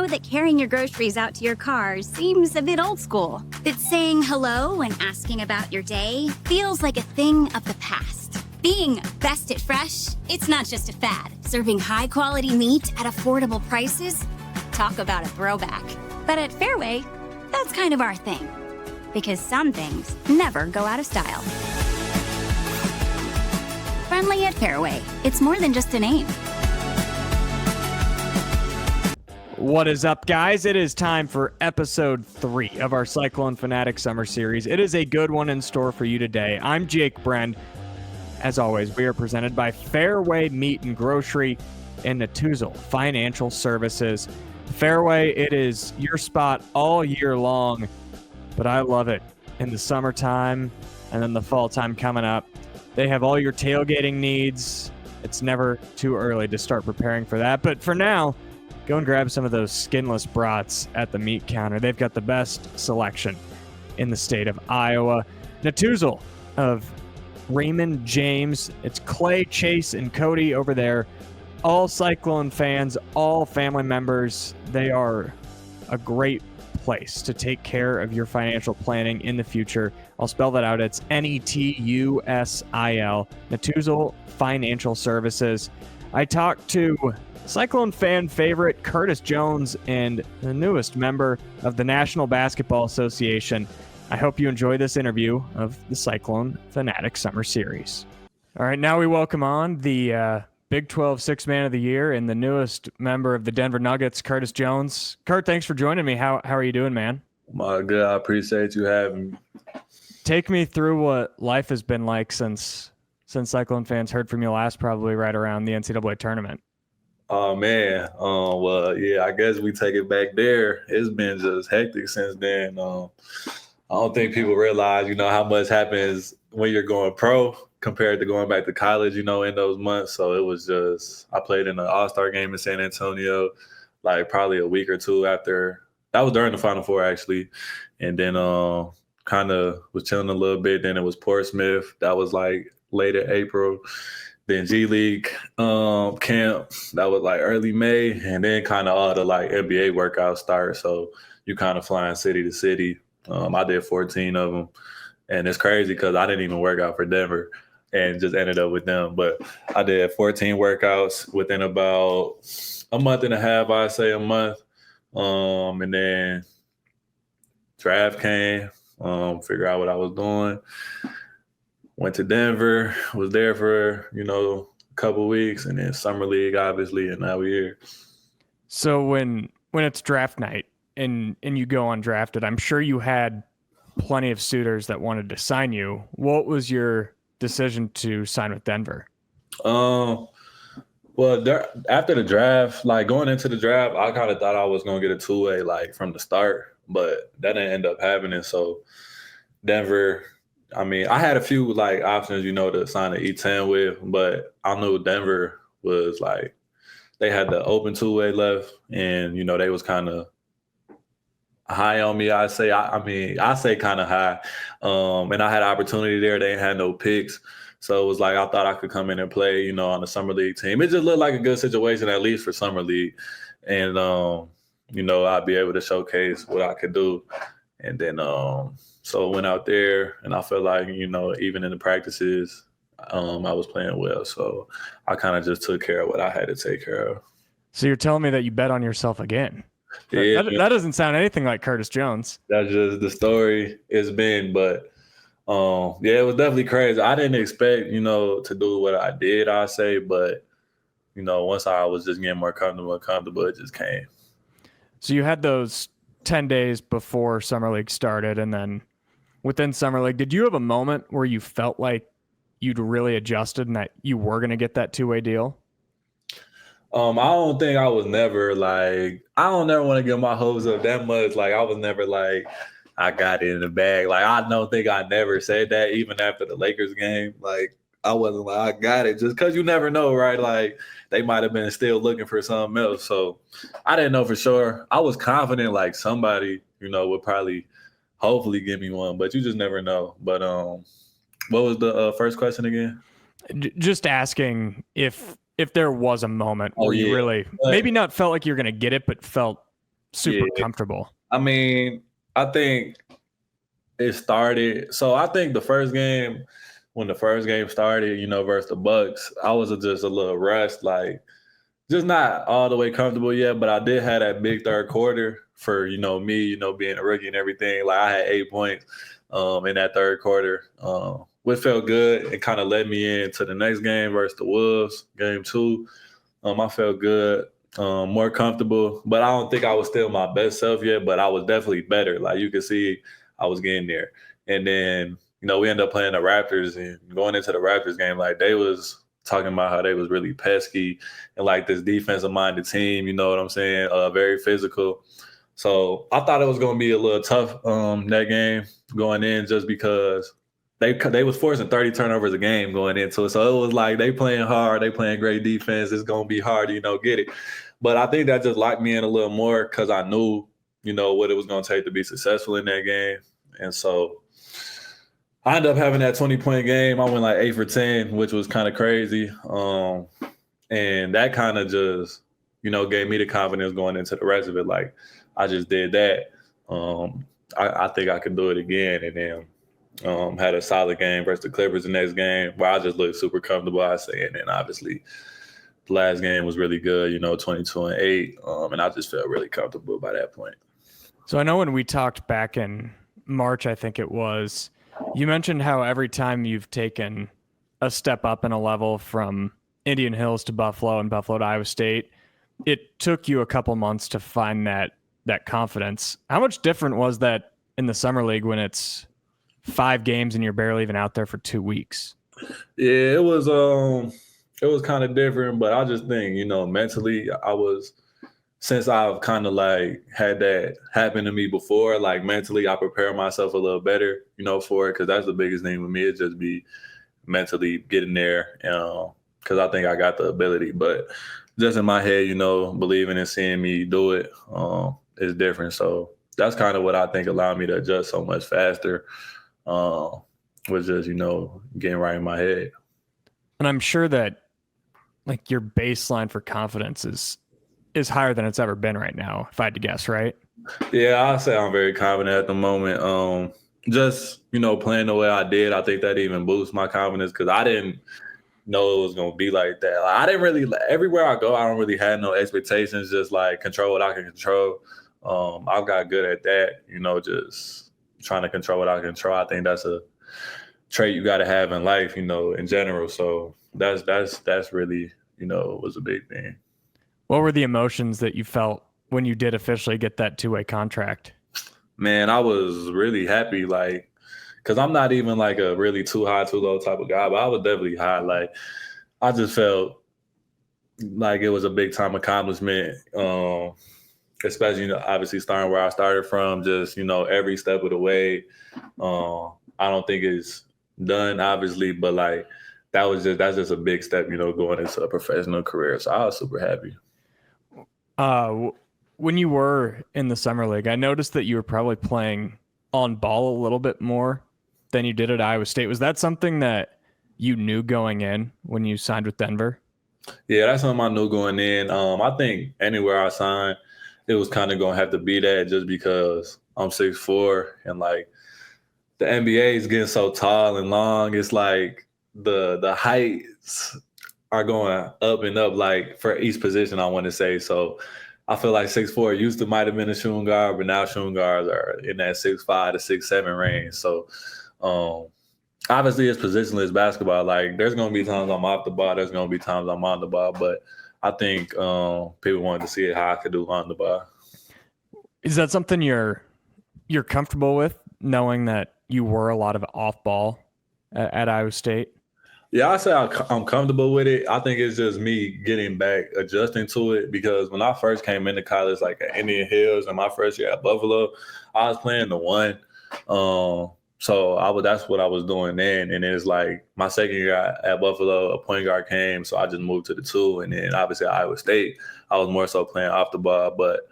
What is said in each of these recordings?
know that carrying your groceries out to your car seems a bit old school. That saying hello and asking about your day feels like a thing of the past. Being best at fresh, it's not just a fad. Serving high-quality meat at affordable prices? Talk about a throwback. But at Fareway, that's kind of our thing. Because some things never go out of style. Friendly at Fareway. It's more than just a name. What is up, guys? It is time for episode 3 of our CycloneFanatic Summer Series. It is a good one in store for you today. I'm Jake Brend. As always, we are presented by Fareway Meat and Grocery and Netusil Financial Services. Fareway, it is your spot all year long, but I love it in the summertime and then the fall time coming up. They have all your tailgating needs. It's never too early to start preparing for that, but for now, go and grab some of those skinless brats at the meat counter. They've got the best selection in the state of Iowa. Netusil of Raymond James. It's Clay, Chase, and Cody over there. All Cyclone fans, all family members. They are a great place to take care of your financial planning in the future. I'll spell that out. It's Netusil, Netusil Financial Services. I talked to Cyclone fan favorite Curtis Jones and the newest member of the National Basketball Association. I hope you enjoy this interview of the CycloneFanatic Summer Series. All right, now we welcome on the Big 12 Sixth Man of the Year and the newest member of the Denver Nuggets, Curtis Jones. Kurt, thanks for joining me. How are you doing, man? My good. I appreciate you having me. Take me through what life has been like since Cyclone fans heard from you last, probably right around the NCAA tournament. Oh, man. Well, yeah, I guess we take it back there. It's been just hectic since then. I don't think people realize, how much happens when you're going pro compared to going back to college, in those months. So it was just, I played in an all-star game in San Antonio, like probably a week or two after. That was during the Final Four, actually. And then kind of was chilling a little bit. Then it was Portsmouth. That was like later April. Then G League camp, that was like early May, and then kind of all the like NBA workouts start. So you kind of flying city to city. I did 14 of them, and it's crazy because I didn't even work out for Denver and just ended up with them. But I did 14 workouts within about a month and a half, I'd say a month. And then draft came, figure out what I was doing. Went to Denver, was there for, a couple weeks, and then Summer League, obviously, and now we're here. So when it's draft night and you go undrafted, I'm sure you had plenty of suitors that wanted to sign you. What was your decision to sign with Denver? Well, after the draft, like going into the draft, I kind of thought I was going to get a two-way, like from the start, but that didn't end up happening. So Denver, I had a few like options, to sign an E10 with, but I knew Denver was like, they had the open two-way left, and, they was kind of high on me, I say. I say kind of high. And I had opportunity there. They ain't had no picks. So it was like I thought I could come in and play, on the Summer League team. It just looked like a good situation, at least for Summer League. And, I'd be able to showcase what I could do. And then so I went out there, and I felt like, even in the practices, I was playing well. So I kind of just took care of what I had to take care of. So you're telling me that you bet on yourself again? Yeah. That doesn't sound anything like Curtis Jones. That's just the story it's been. But, it was definitely crazy. I didn't expect, to do what I did, I say. But, once I was just getting more comfortable, it just came. So you had those 10 days before Summer League started, and then within Summer League, did you have a moment where you felt like you'd really adjusted and that you were going to get that two-way deal? I don't think I was never like, I don't never want to get my hopes up that much. Like, I was never like, I got it in the bag. Like, I don't think I never said that even after the Lakers game. Like, I wasn't like, I got it, just because you never know, right? Like, they might have been still looking for something else. So I didn't know for sure. I was confident like somebody, would probably hopefully give me one, but you just never know. But what was the first question again? Just asking if there was a moment where you really maybe not felt like you're going to get it, but felt super comfortable. I mean, I think it started. So I think the first game, when the first game started, versus the Bucks, I was just a little rushed, like just not all the way comfortable yet. But I did have that big third quarter for me, being a rookie and everything. Like I had 8 points in that third quarter, which felt good and kind of led me into the next game versus the Wolves, game 2. I felt good. More comfortable, but I don't think I was still my best self yet, but I was definitely better. Like you could see I was getting there. And then, we ended up playing the Raptors, and going into the Raptors game, like they was talking about how they was really pesky and like this defensive minded team, you know what I'm saying? Very physical. So I thought it was going to be a little tough that game going in, just because they was forcing 30 turnovers a game going into it. So it was like they playing hard, they playing great defense. It's going to be hard to, get it. But I think that just locked me in a little more because I knew, what it was going to take to be successful in that game. And so I ended up having that 20-point game. I went like 8 for 10, which was kind of crazy. And that kind of just, gave me the confidence going into the rest of it. Like I just did that. I think I could do it again. And then had a solid game versus the Clippers the next game where I just looked super comfortable, I say. And then obviously the last game was really good, 22-8. And I just felt really comfortable by that point. So I know when we talked back in March, I think it was, you mentioned how every time you've taken a step up in a level from Indian Hills to Buffalo and Buffalo to Iowa State, it took you a couple months to find that confidence. How much different was that in the summer league when it's 5 games and you're barely even out there for 2 weeks? Yeah, it was kind of different, but I just think, mentally since I've kind of like had that happen to me before, like mentally I prepare myself a little better, for it. Cause that's the biggest thing with me is just be mentally getting there. Cause I think I got the ability, but just in my head, believing and seeing me do it is different. So that's kind of what I think allowed me to adjust so much faster. Was just, getting right in my head. And I'm sure that like your baseline for confidence is higher than it's ever been right now, if I had to guess, right? Yeah, I'd say I'm very confident at the moment. Just, playing the way I did, I think that even boosts my confidence because I didn't know it was going to be like that. Like, I didn't really, everywhere I go, I don't really have no expectations, just like control what I can control. I've got good at that, just trying to control what I can control. I think that's a trait you got to have in life, in general. So that's really, was a big thing. What were the emotions that you felt when you did officially get that 2-way contract? Man, I was really happy, like, because I'm not even like a really too high, too low type of guy, but I was definitely high. Like, I just felt like it was a big time accomplishment, especially, obviously starting where I started from, just, every step of the way. I don't think it's done, obviously, but like, that's just a big step, going into a professional career. So I was super happy. When you were in the summer league, I noticed that you were probably playing on ball a little bit more than you did at Iowa State. Was that something that you knew going in when you signed with Denver? Yeah, that's something I knew going in. I think anywhere I signed, it was kind of going to have to be that just because I'm 6'4", and like the NBA is getting so tall and long. It's like the heights are going up and up, like for each position, I want to say. So I feel like 6'4" used to might have been a shooting guard, but now shooting guards are in that 6'5" to 6'7" range. So obviously it's positionless basketball. Like there's going to be times I'm off the ball. There's going to be times I'm on the ball. But I think people wanted to see how I could do on the ball. Is that something you're comfortable with, knowing that you were a lot of off ball at Iowa State? Yeah, I say I'm comfortable with it. I think it's just me getting back, adjusting to it, because when I first came into college, like at Indian Hills and my first year at Buffalo, I was playing the 1. So that's what I was doing then. And it's like my second year at Buffalo, a point guard came, so I just moved to the 2. And then obviously at Iowa State, I was more so playing off the ball, but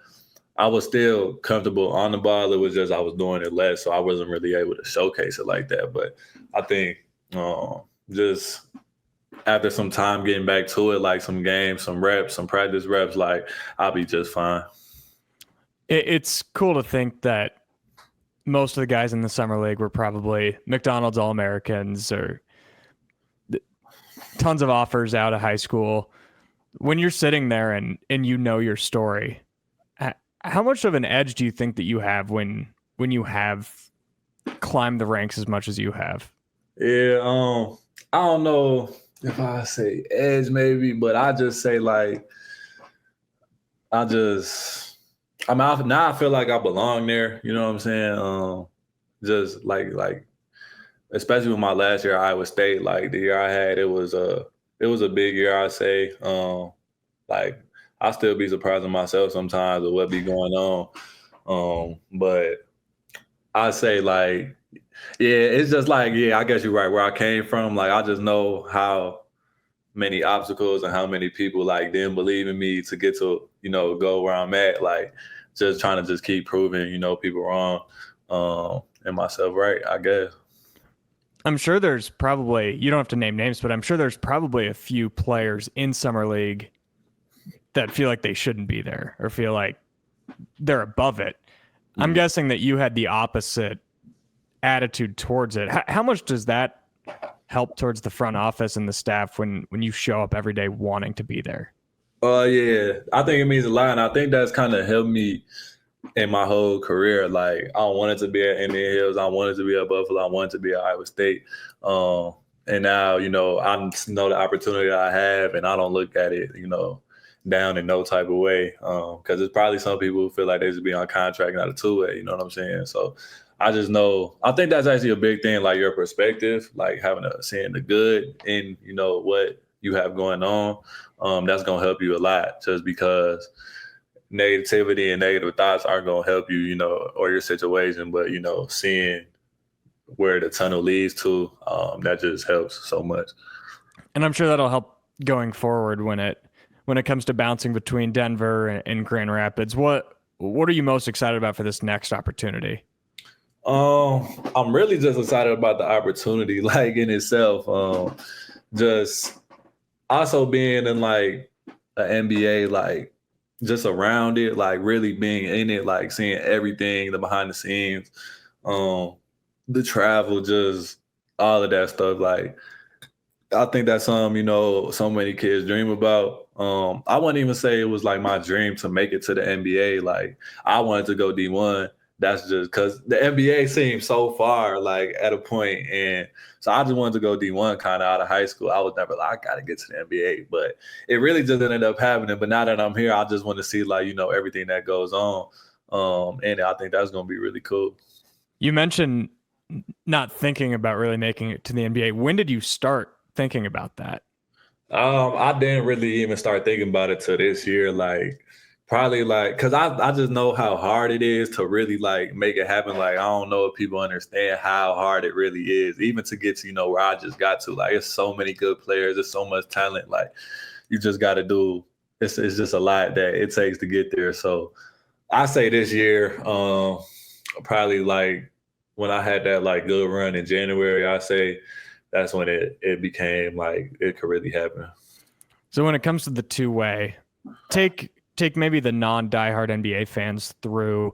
I was still comfortable on the ball. It was just I was doing it less, so I wasn't really able to showcase it like that. But I think just after some time getting back to it, like some games, some reps, some practice reps, like I'll be just fine. It's cool to think that most of the guys in the summer league were probably McDonald's All-Americans or tons of offers out of high school. When you're sitting there and you know your story, how much of an edge do you think that you have when you have climbed the ranks as much as you have? Yeah, I don't know if I say edge maybe, but I just say like now I feel like I belong there. You know what I'm saying? Just like especially with my last year at Iowa State, like the year I had, it was a big year, I say. Like I still be surprising myself sometimes with what be going on. But I say like, yeah, it's just like, yeah, I guess you're right. Where I came from, like I just know how many obstacles and how many people like didn't believe in me to get to, go where I'm at. Like just trying to just keep proving, people wrong, and myself right, I guess. I'm sure there's probably, you don't have to name names, but I'm sure there's probably a few players in Summer League that feel like they shouldn't be there or feel like they're above it. I'm guessing that you had the opposite attitude towards it. How much does that help towards the front office and the staff when you show up every day wanting to be there? Yeah, I think it means a lot, and I think that's kind of helped me in my whole career. Like I wanted to be at Indian Hills, I wanted to be at Buffalo, I wanted to be at Iowa State, and now I know the opportunity that I have, and I don't look at it, down in no type of way, because there's probably some people who feel like they should be on contract, not a two-way. You know what I'm saying? So I just know, I think that's actually a big thing, like your perspective, like seeing the good in, what you have going on. That's going to help you a lot, just because negativity and negative thoughts aren't going to help you, or your situation, but, seeing where the tunnel leads to, that just helps so much. And I'm sure that'll help going forward when it comes to bouncing between Denver and Grand Rapids. What are you most excited about for this next opportunity? I'm really just excited about the opportunity, like in itself. Just also being in like an NBA, like just around it, like really being in it, like seeing everything, the behind the scenes, the travel, just all of that stuff. Like I think that's so many kids dream about. I wouldn't even say it was like my dream to make it to the NBA. Like I wanted to go D1. That's just because the NBA seemed so far, like at a point, and so I just wanted to go D1 kind of out of high school. I was never like, I gotta get to the NBA, but it really just ended up happening. But now that I'm here, I just want to see like everything that goes on, and I think that's gonna be really cool. You mentioned not thinking about really making it to the NBA. When did you start thinking about that? I didn't really even start thinking about it till this year, like probably like because I just know how hard it is to really like make it happen. Like I don't know if people understand how hard it really is, even to get to where I just got to. Like it's so many good players, there's so much talent. Like you just got to do. It's just a lot that it takes to get there. So I say this year, probably like when I had that like good run in January, I say that's when it became like it could really happen. So when it comes to the two-way, take maybe the non-diehard NBA fans through,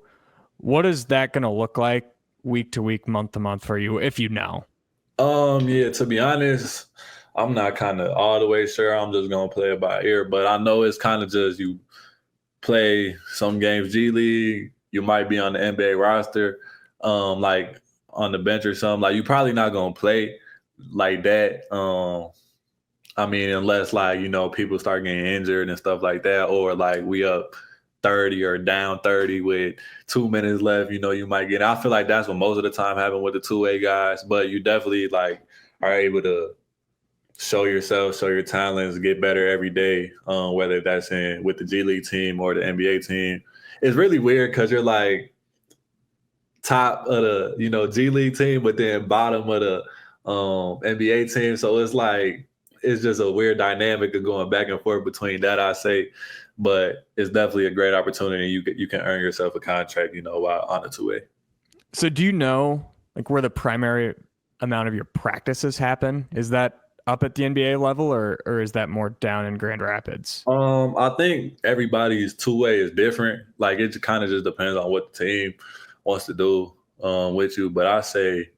what is that going to look like week to week, month to month for you, if you know? Yeah, to be honest, I'm not kind of all the way sure. I'm just gonna play it by ear, but I know it's kind of just you play some games G League, you might be on the NBA roster, like on the bench or something. Like you're probably not gonna play like that. I mean, unless like, people start getting injured and stuff like that, or like we up 30 or down 30 with 2 minutes left, you might get. I feel like that's what most of the time happen with the two-way guys, but you definitely like are able to show yourself, show your talents, get better every day, whether that's with the G League team or the NBA team. It's really weird because you're like top of the, G League team, but then bottom of the NBA team. So it's like, it's just a weird dynamic of going back and forth between that, I say, but it's definitely a great opportunity. You can earn yourself a contract, while on a two-way. So do you know like where the primary amount of your practices happen? Is that up at the NBA level, or is that more down in Grand Rapids? I think everybody's two-way is different. Like it kind of just depends on what the team wants to do with you. But I say,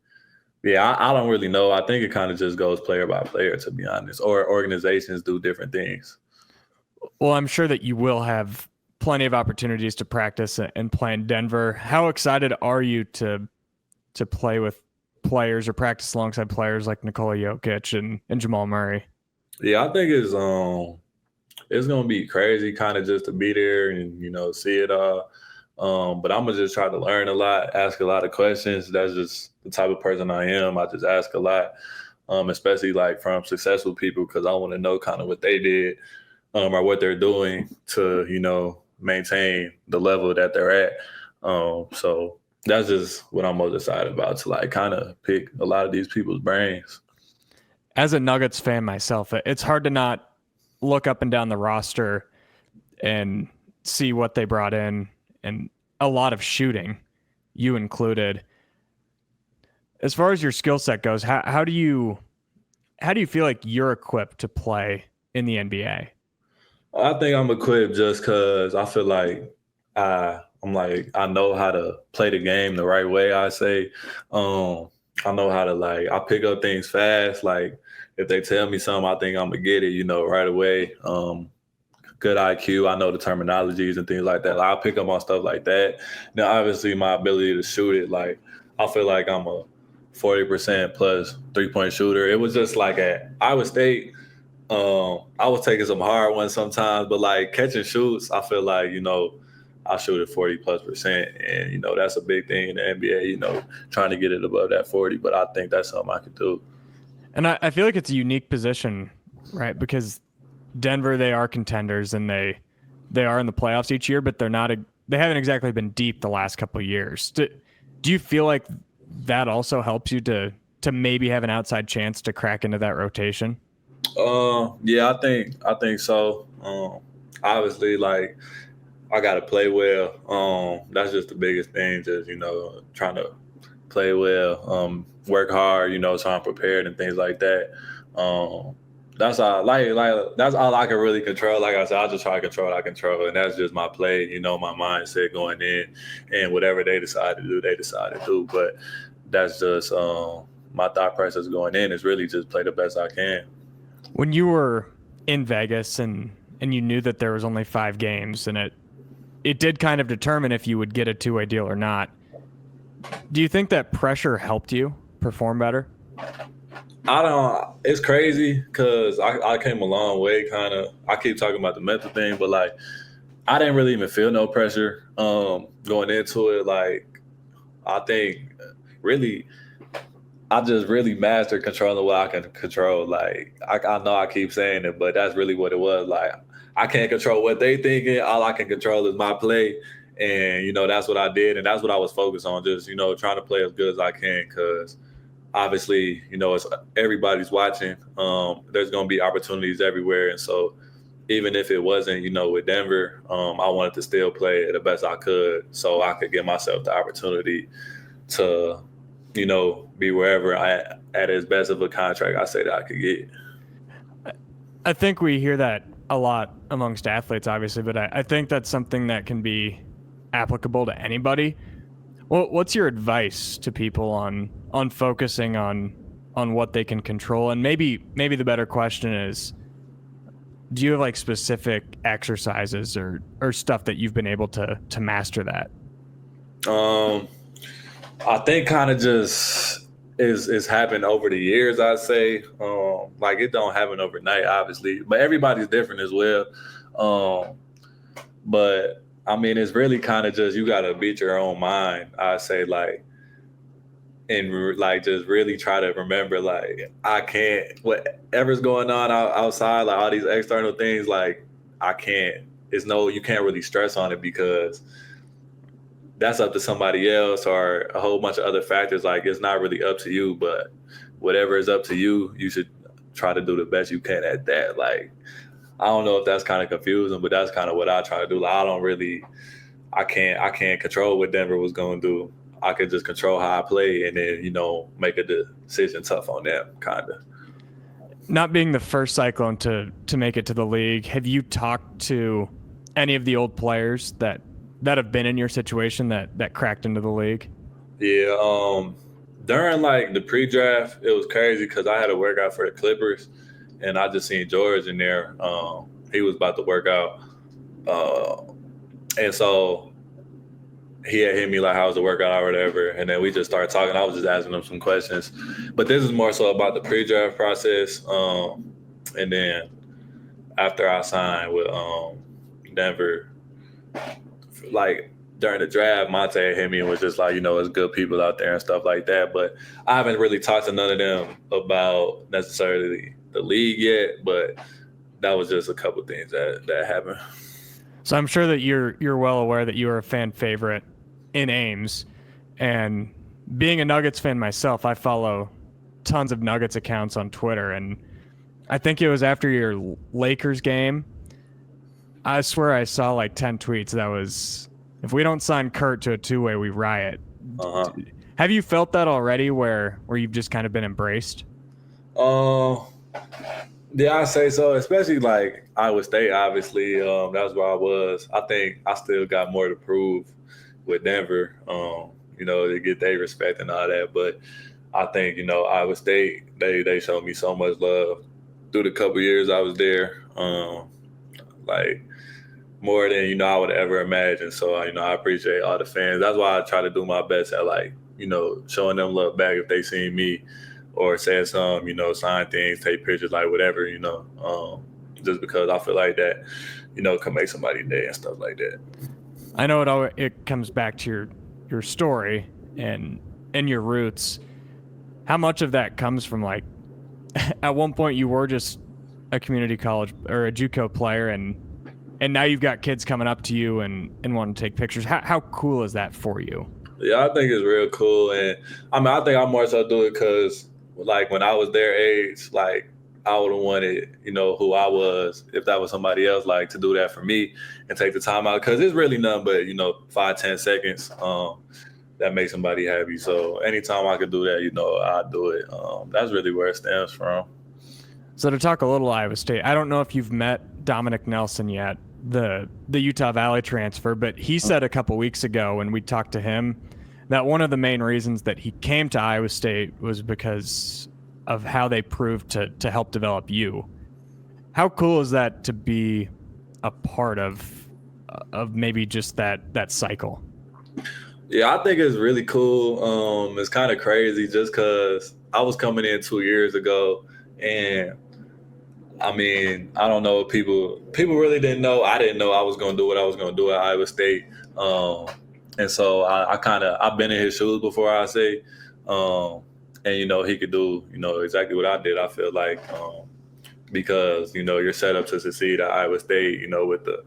yeah, I don't really know. I think it kind of just goes player by player, to be honest. Or organizations do different things. Well, I'm sure that you will have plenty of opportunities to practice and play in Denver. How excited are you to play with players or practice alongside players like Nikola Jokic and Jamal Murray? Yeah, I think it's gonna be crazy, kind of just to be there and see it all. But I'm gonna just try to learn a lot, ask a lot of questions. That's just the type of person I am. I just ask a lot, especially like from successful people, because I want to know kind of what they did or what they're doing to maintain the level that they're at. So that's just what I'm most excited about, to like kind of pick a lot of these people's brains. As a Nuggets fan myself, it's hard to not look up and down the roster and see what they brought in, and a lot of shooting, you included. As far as your skill set goes, how do you feel like you're equipped to play in the NBA? I think I'm equipped just because I feel like I know how to play the game the right way. I say, I know how to I pick up things fast. Like if they tell me something, I think I'm gonna get it, right away. Good IQ. I know the terminologies and things like that. I'll pick up on stuff like that. Now, obviously, my ability to shoot it, I feel like I'm a 40% plus 3-point shooter. It was just like at Iowa State. I was taking some hard ones sometimes, but catching shoots, I feel like, I shoot at 40+%. And, that's a big thing in the NBA, trying to get it above that 40. But I think that's something I could do. And I feel like it's a unique position, right? Because Denver, they are contenders and they are in the playoffs each year, but they haven't exactly been deep the last couple of years. Do you feel like that also helps you to maybe have an outside chance to crack into that rotation? Yeah, I think so. Obviously, I gotta play well. That's just the biggest thing. Just trying to play well, work hard. So I'm prepared and things like that. That's all. That's all I can really control. Like I said, I just try to control what I control, and that's just my play. My mindset going in, and whatever they decide to do, they decide to do. But that's just my thought process going in is really just play the best I can. When you were in Vegas and you knew that there was only 5 games and it did kind of determine if you would get a 2-way deal or not, do you think that pressure helped you perform better? It's crazy because I came a long way, kind of. I keep talking about the mental thing, but I didn't really even feel no pressure going into it. I think really I just really mastered controlling what I can control. I know I keep saying it, but that's really what it was. I can't control what they thinking. All I can control is my play. And, that's what I did. And that's what I was focused on, just, trying to play as good as I can, because obviously, it's everybody's watching. There's going to be opportunities everywhere. And so even if it wasn't, with Denver, I wanted to still play the best I could so I could give myself the opportunity to, be wherever at as best of a contract I say that I could get. I think we hear that a lot amongst athletes, obviously, but I think that's something that can be applicable to anybody. Well, what's your advice to people on focusing on what they can control? And maybe the better question is, do you have specific exercises or stuff that you've been able to master that? I think kind of just is happened over the years, I'd say. It don't happen overnight, obviously, but everybody's different as well. But I mean, it's really kind of just, you got to beat your own mind, I say, and just really try to remember, I can't, whatever's going on outside, all these external things, I can't, you can't really stress on it, because that's up to somebody else or a whole bunch of other factors. It's not really up to you, but whatever is up to you, you should try to do the best you can at that. I don't know if that's kind of confusing, but that's kind of what I try to do. I can't control what Denver was going to do. I could just control how I play and then, make a decision tough on them, kind of. Not being the first Cyclone to make it to the league, have you talked to any of the old players that have been in your situation that cracked into the league? Yeah, during like the pre-draft, it was crazy because I had a workout for the Clippers, and I just seen George in there. He was about to work out, and so he had hit me like, "How's the workout or whatever?" And then we just started talking. I was just asking him some questions, but this is more so about the pre-draft process. And then after I signed with Denver, like during the draft, Monte hit me and was just like, there's good people out there and stuff like that. But I haven't really talked to none of them about necessarily the league yet. But that was just a couple things that happened. So I'm sure that you're well aware that you are a fan favorite in Ames, and being a Nuggets fan myself, I follow tons of Nuggets accounts on Twitter, and I think it was after your Lakers game, I swear I saw like 10 tweets that was, if we don't sign Kurt to a two-way, we riot. Uh-huh. Have you felt that already where you've just kind of been embraced? Yeah, I say so, especially like Iowa State, obviously. That's where I was. I think I still got more to prove with Denver, to get their respect and all that. But I think, Iowa State, they showed me so much love through the couple years I was there. Like more than, I would ever imagine. So, I appreciate all the fans. That's why I try to do my best at like, showing them love back if they see me, or saying some, sign things, take pictures, like whatever, just because I feel like that, can make somebody's day and stuff like that. I know it comes back to your story and your roots. How much of that comes from like, at one point you were just a community college or a JUCO player, and now you've got kids coming up to you and want to take pictures. How cool is that for you? Yeah, I think it's real cool. And I think I more so do it because like when I was their age, like I would have wanted, who I was, if that was somebody else, like to do that for me and take the time out. Cause it's really nothing but, 5-10 seconds that makes somebody happy. So anytime I could do that, I'd do it. That's really where it stems from. So to talk a little Iowa State, I don't know if you've met Dominic Nelson yet, the Utah Valley transfer, but he said a couple weeks ago when we talked to him that one of the main reasons that he came to Iowa State was because of how they proved to help develop you. How cool is that to be a part of maybe just that cycle? Yeah, I think it's really cool. It's kind of crazy just because I was coming in 2 years ago, and I don't know, people really didn't know. I didn't know I was going to do what I was going to do at Iowa State. And so I've been in his shoes before, I say. And, he could do, exactly what I did, I feel like, because, you're set up to succeed at Iowa State, with the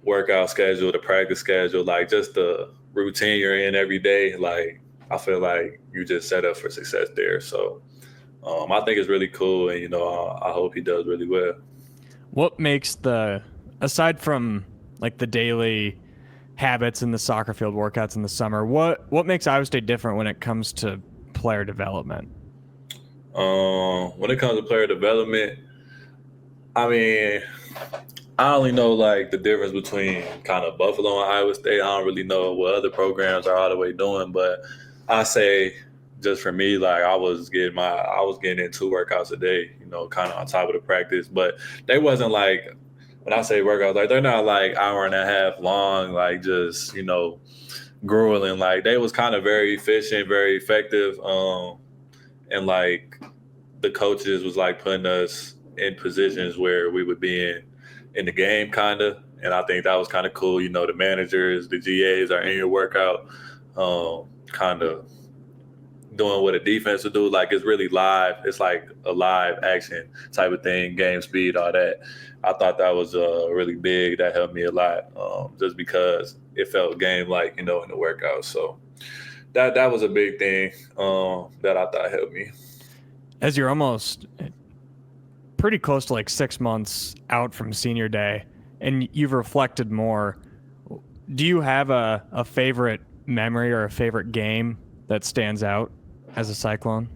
workout schedule, the practice schedule, like just the routine you're in every day. Like, I feel like you just set up for success there. So I think it's really cool. And, I hope he does really well. What makes aside from like the daily habits and the soccer field workouts in the summer, what makes Iowa State different when it comes to player development? When it comes to player development, I only know like the difference between kind of Buffalo and Iowa State. I don't really know what other programs are all the way doing, but I say just for me, like I was getting in 2 workouts a day, kind of on top of the practice, but they wasn't like, when I say workouts, like they're not like hour and a half long, like just, grueling. Like they was kind of very efficient, very effective. And like the coaches was like putting us in positions where we would be in the game kind of. And I think that was kind of cool. The managers, the GAs are in your workout, kind of doing what a defense would do. Like it's really live. It's like a live action type of thing, game speed, all that. I thought that was really big. That helped me a lot, just because it felt game-like, in the workout. So that was a big thing that I thought helped me. As you're almost pretty close to like 6 months out from senior day and you've reflected more, do you have a favorite memory or a favorite game that stands out as a Cyclone?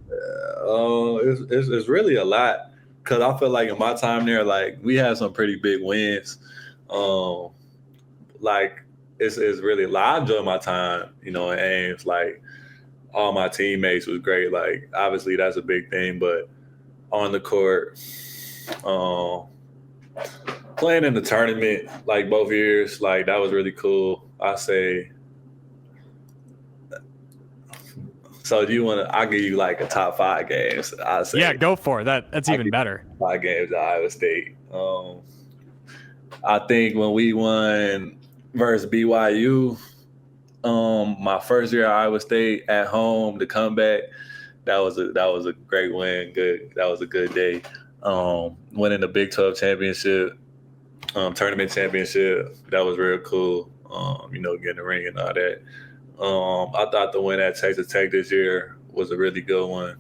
It's really a lot because I feel like in my time there, like we had some pretty big wins. Like it's really like I enjoyed my time, in Ames. Like all my teammates was great. Like obviously that's a big thing, but on the court, playing in the tournament like both years, like that was really cool. I say. So do you want to? I'll give you like a top 5 games. I say. Yeah, go for it. That's even better. 5 games at Iowa State. I think when we won versus BYU, my first year at Iowa State at home, the comeback, that was a great win. That was a good day. Winning the Big 12 championship, tournament championship, that was real cool. Getting the ring and all that. I thought the win at Texas Tech this year was a really good one.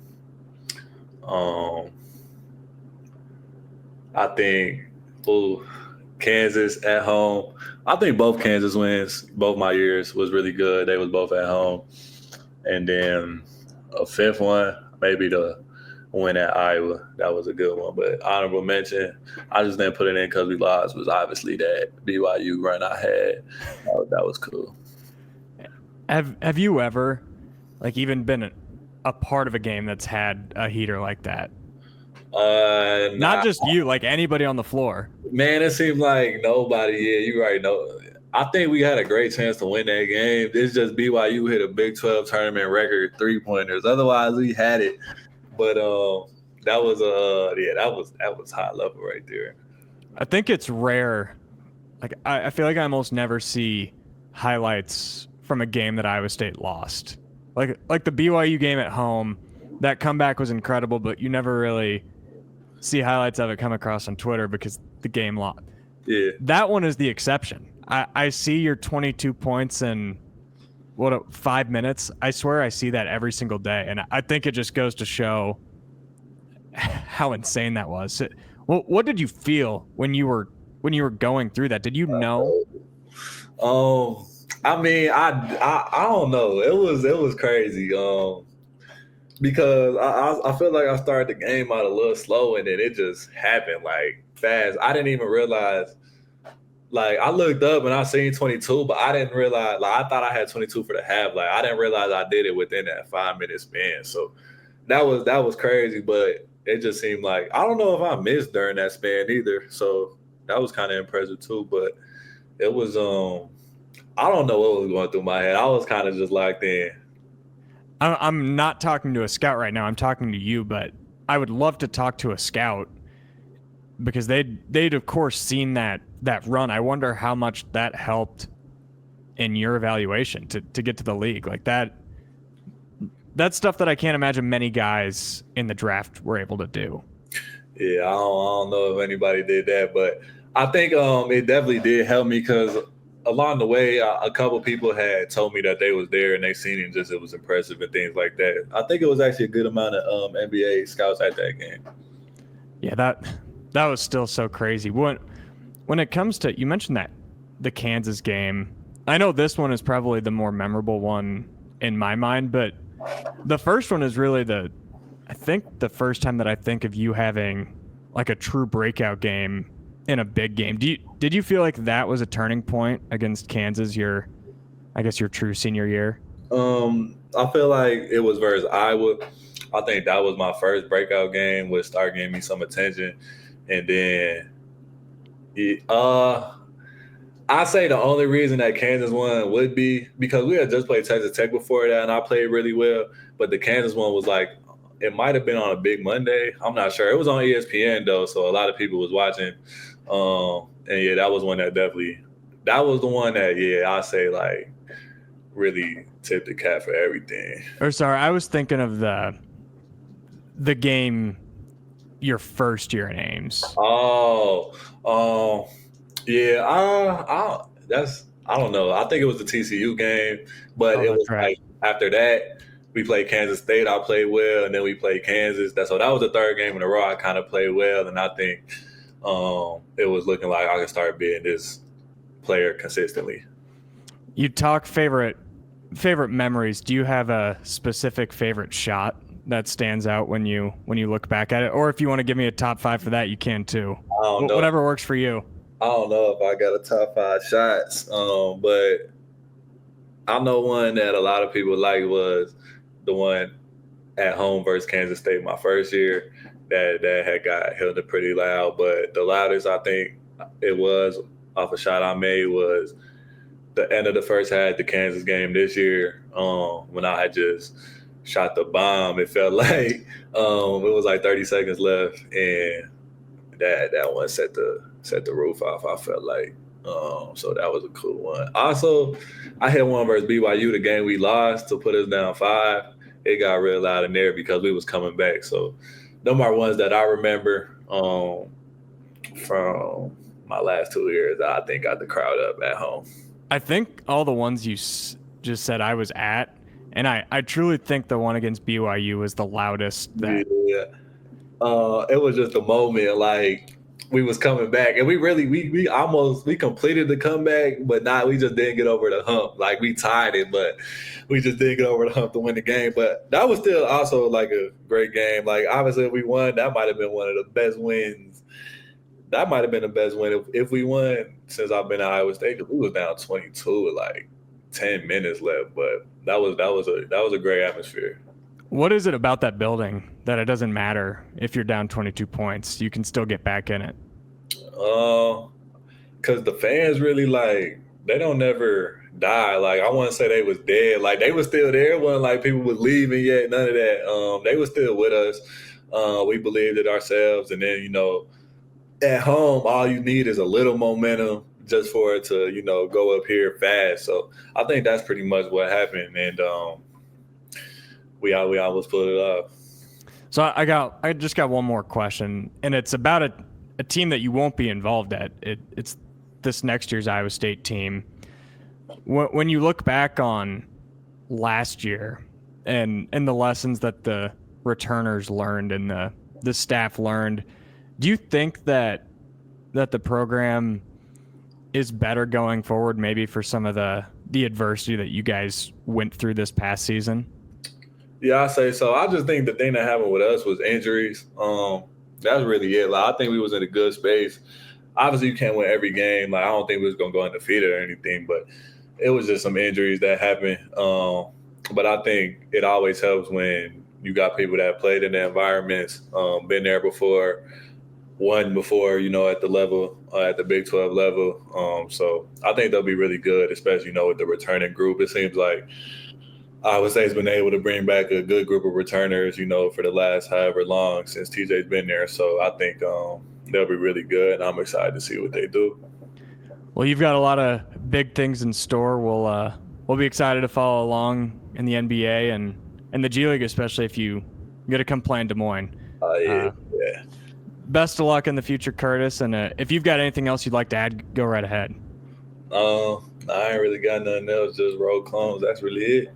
I think Kansas at home. I think both Kansas wins, both my years, was really good. They was both at home. And then a 5th one, maybe the win at Iowa. That was a good one. But honorable mention, I just didn't put it in because we lost, was obviously that BYU run I had. That was cool. Have you ever, like, even been a part of a game that's had a heater like that? Not just you, like anybody on the floor. Man, it seems like nobody. Yeah, you're right. No, I think we had a great chance to win that game. It's just BYU hit a Big 12 tournament record 3-pointers. Otherwise, we had it. But that was high level right there. I think it's rare. Like I feel like I almost never see highlights from a game that Iowa State lost. Like the BYU game at home, that comeback was incredible, but you never really see highlights of it come across on Twitter because the game lost. Yeah. That one is the exception. I see your 22 points in 5 minutes. I swear I see that every single day, and I think it just goes to show how insane that was. What did you feel when you were going through that? Did you know? I mean, I don't know. It was crazy. Because I feel like I started the game out a little slow and then it just happened like fast. I didn't even realize. Like I looked up and I seen 22, but I didn't realize. Like I thought I had 22 for the half. Like I didn't realize I did it within that 5-minute span. So that was crazy. But it just seemed like I don't know if I missed during that span either. So that was kind of impressive too. But it was I don't know what was going through my head. I was kind of just locked in. I'm not talking to a scout right now. I'm talking to you, but I would love to talk to a scout because they'd of course seen that run. I wonder how much that helped in your evaluation to get to the league. Like that's stuff that I can't imagine many guys in the draft were able to do. Yeah, I don't know if anybody did that, but I think it definitely did help me because along the way, a couple people had told me that they was there and they seen it and just it was impressive and things like that. I think it was actually a good amount of NBA scouts at that game. Yeah, that was still so crazy. When it comes to, you mentioned that the Kansas game, I know this one is probably the more memorable one in my mind, but the first one is really I think the first time that I think of you having like a true breakout game in a big game. Did you feel like that was a turning point against Kansas your true senior year? I feel like it was versus Iowa. I think that was my first breakout game, which started giving me some attention. And then I say the only reason that Kansas won would be because we had just played Texas Tech before that and I played really well. But the Kansas one was like, it might have been on a big Monday. I'm not sure. It was on ESPN though, so a lot of people was watching. And yeah, that was one that was the one that, I say like really tipped the cap for everything. Or sorry, I was thinking of the game your first year in Ames. Yeah. I don't know. I think it was the TCU game, but it was right. Like after that, we played Kansas State. I played well, and then we played Kansas. So that was the third game in a row. I kind of played well, and I think it was looking like I could start being this player consistently. You talk favorite memories. Do you have a specific favorite shot that stands out when you look back at it? Or if you want to give me a top 5 for that, you can too. I don't know. Whatever works for you. I don't know if I got a top 5 shots, but I know one that a lot of people like was the one at home versus Kansas State my first year that had got held up pretty loud. But the loudest I think it was off a shot I made was the end of the first half, the Kansas game this year, when I had just shot the bomb. It felt like it was like 30 seconds left, and that one set the roof off. I felt like, so that was a cool one. Also, I had one versus BYU, the game we lost to put us down 5. It got real loud in there because we was coming back. So them are ones that I remember from my last 2 years that I think got the crowd up at home. I think all the ones you just said I was at, and I truly think the one against BYU was the loudest. Yeah. It was just a moment like we was coming back, and we almost completed the comeback, but we just didn't get over the hump. Like we tied it, but we just didn't get over the hump to win the game. But that was still also like a great game. Like obviously if we won, that might have been one of the best wins. That might have been the best win if we won since I've been at Iowa State, because we was down 22 with like 10 minutes left. But that was a great atmosphere. What is it about that building that it doesn't matter if you're down 22 points, you can still get back in it? Because the fans really they don't never die. Like I want to say they was dead. Like they was still there. It wasn't like people was leaving yet. None of that. They was still with us. We believed it ourselves, and then at home, all you need is a little momentum just for it to go up here fast. So I think that's pretty much what happened, and we almost pulled it off. So I just got one more question, and it's about a team that you won't be involved at. It's this next year's Iowa State team. When you look back on last year and the lessons that the returners learned and the staff learned, do you think that the program is better going forward, maybe for some of the adversity that you guys went through this past season? Yeah, I say so. I just think the thing that happened with us was injuries. That's really it. Like I think we was in a good space. Obviously, you can't win every game. Like I don't think we was gonna go undefeated or anything, but it was just some injuries that happened. But I think it always helps when you got people that played in the environments, been there before, won before, at the level, at the Big 12 level. So I think they'll be really good, especially, with the returning group. It seems like Iowa State's been able to bring back a good group of returners, for the last however long since TJ's been there. So I think they'll be really good, and I'm excited to see what they do. Well, you've got a lot of big things in store. We'll be excited to follow along in the NBA and the G League, especially if you get to come play in Des Moines. Yeah. Best of luck in the future, Curtis. And if you've got anything else you'd like to add, go right ahead. I ain't really got nothing else. Just roll clones. That's really it.